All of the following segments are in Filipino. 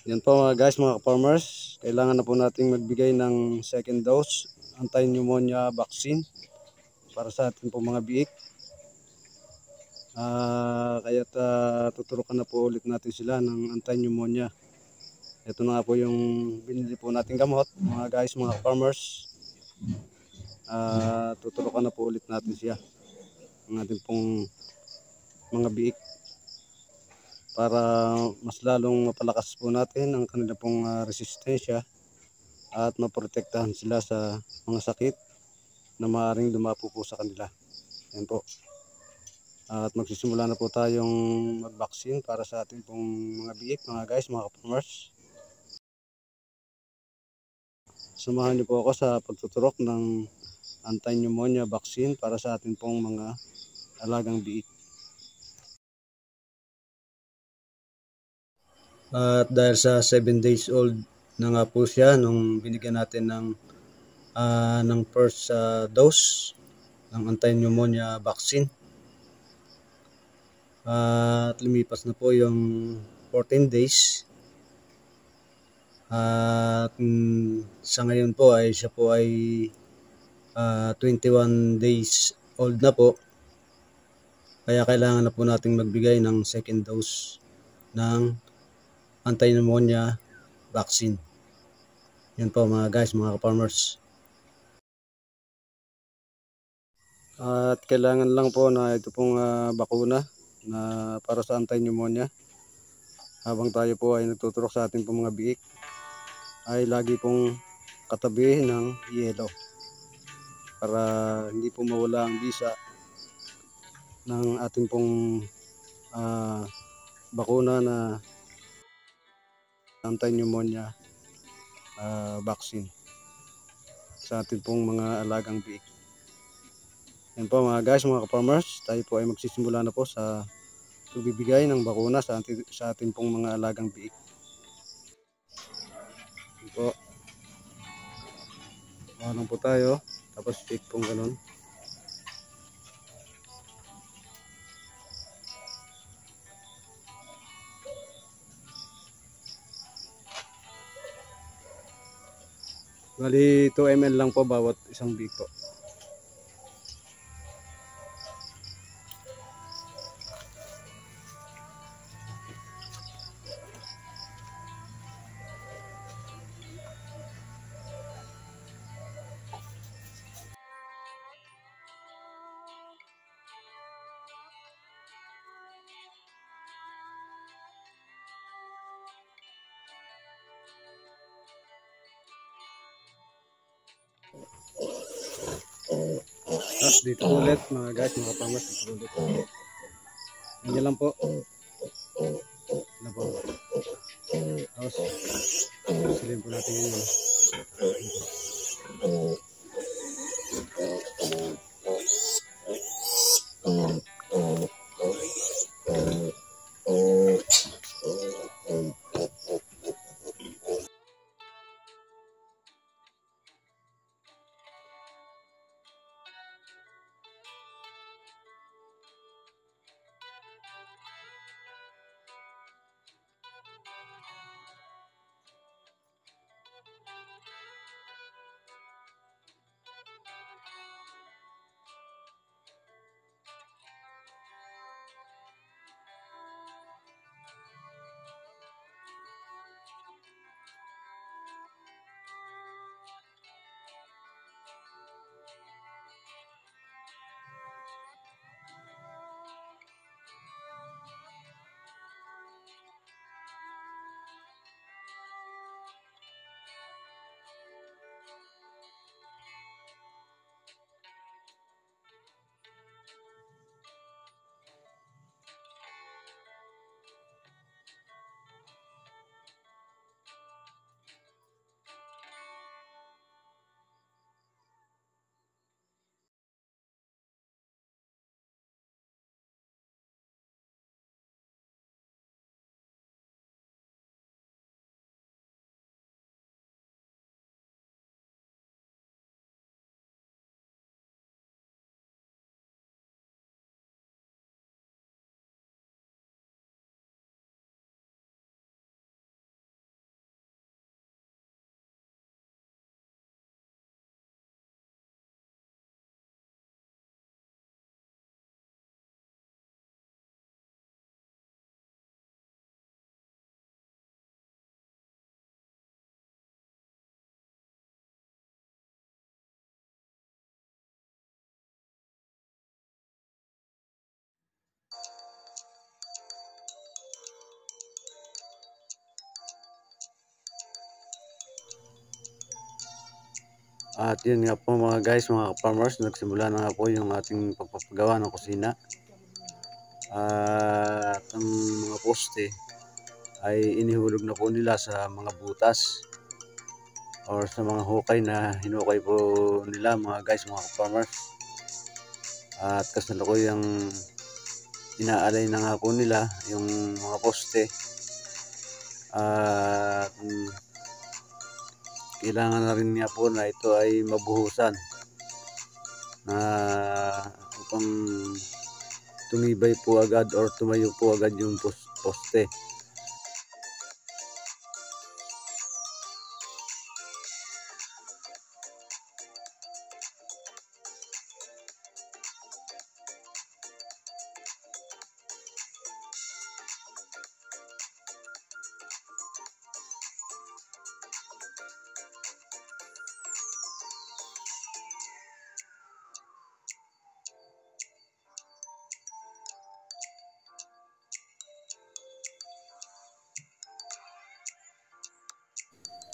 Yan po mga guys, mga farmers, kailangan na po nating magbigay ng second dose anti-pneumonia vaccine para sa ating po mga biik. Kaya't tuturukan na po ulit natin sila ng anti-pneumonia. Ito na nga po yung binili po nating gamot mga guys, mga farmers. Tuturukan na po ulit natin siya ng ating pong mga biik para mas lalong mapalakas po natin ang kanila pong resistensya at maprotektahan sila sa mga sakit na maaaring dumapo po sa kanila. Yan po. At magsisimula na po tayong mag-vaccine para sa ating pong mga biik, mga guys, mga farmers. Samahan niyo po ako sa pagtuturok ng anti-pneumonia vaccine para sa ating pong mga alagang biik. At dahil sa 7 days old na nga po siya nung binigyan natin ng first dose ng anti-pneumonia vaccine. At lumipas na po yung 14 days. At sa ngayon po ay siya po ay 21 days old na po. Kaya kailangan na po nating magbigay ng second dose ng anti-pneumonia vaccine. Yan po mga guys, mga farmers. At kailangan lang po na ito pong bakuna na para sa anti-pneumonia. Habang tayo po ay nagtuturok sa ating pong mga biik, ay lagi pong katabi ng yelo para hindi po mawala ang bisa ng ating pong bakuna na anti-pneumonia vaccine sa ating pong mga alagang biik. Yan po mga guys, mga farmers, tayo po ay magsisimula na po sa pagbibigay ng bakuna sa ating pong mga alagang biik. Yan po. Ano po tayo, tapos stick pong ganun. Bali 2 ml lang po bawat isang biik po. Tapos dito ulit mga guys, mga farmers, dito ulit. Ganyan lang po. Ano po. Tapos silin po natin yun. At yun nga po mga guys, mga farmers, nagsimula na nga po yung ating pagpapagawa ng kusina. At ang mga poste ay inihulog na po nila sa mga butas or sa mga hukay na hinukay po nila mga guys, mga farmers. At kasalukuyang inaalay na nga po nila yung mga poste. At kailangan na rin niya po na ito ay mabuhusan na upang tumibay po agad or tumayo po agad yung poste.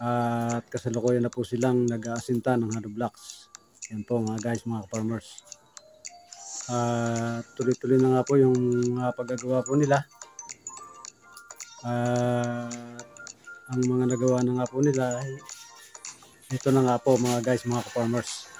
At kasalukuyan na po silang nag-aasinta ng hollow blocks. Yan po mga guys, mga farmers. Tuloy-tuloy na nga po yung paggagawa po nila. Ang mga nagawa na nga po nila, ito na nga po mga guys, mga farmers.